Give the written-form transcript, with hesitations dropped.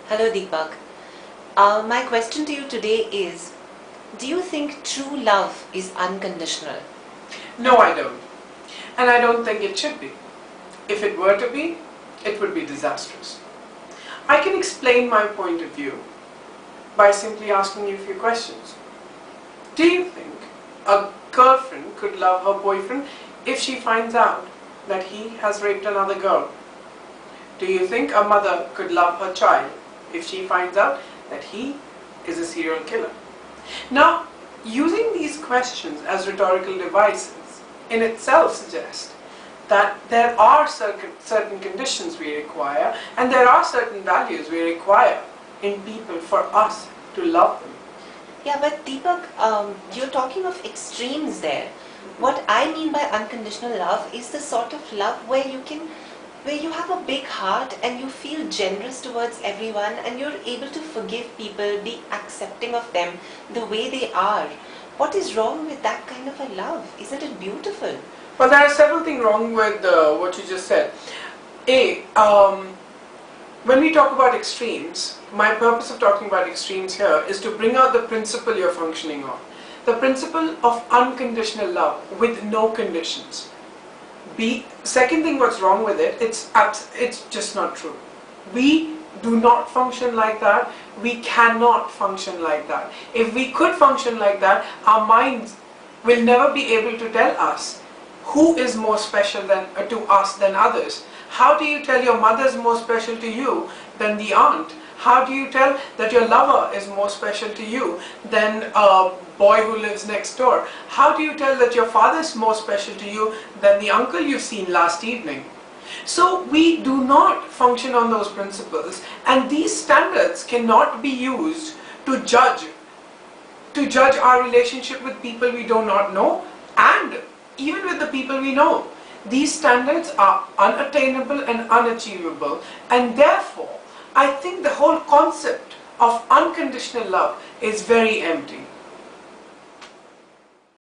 Hello Deepak. My question to you today is, do you think true love is unconditional? No, I don't. And I don't think it should be. If it were to be, it would be disastrous. I can explain my point of view by simply asking you a few questions. Do you think a girlfriend could love her boyfriend if she finds out that he has raped another girl? Do you think a mother could love her child if she finds out that he is a serial killer? Now, using these questions as rhetorical devices in itself suggests that there are certain conditions we require and there are certain values we require in people for us to love them. Yeah, but Deepak, you're talking of extremes there. What I mean by unconditional love is the sort of love where you have a big heart and you feel generous towards everyone and you're able to forgive people, be accepting of them the way they are. What is wrong with that kind of a love? Isn't it beautiful? Well, there are several things wrong with what you just said. When we talk about extremes, my purpose of talking about extremes here is to bring out the principle you're functioning on. The principle of unconditional love with no conditions. Second thing what's wrong with it, it's just not true. We do not function like that. We cannot function like that. If we could function like that, our minds will never be able to tell us who is more special to us than others. How do you tell your mother is more special to you than the aunt? How do you tell that your lover is more special to you than a boy who lives next door? How do you tell that your father is more special to you than the uncle you've seen last evening? So we do not function on those principles, and these standards cannot be used to judge our relationship with people we do not know and even with the people we know. These standards are unattainable and unachievable, and therefore I think the whole concept of unconditional love is very empty.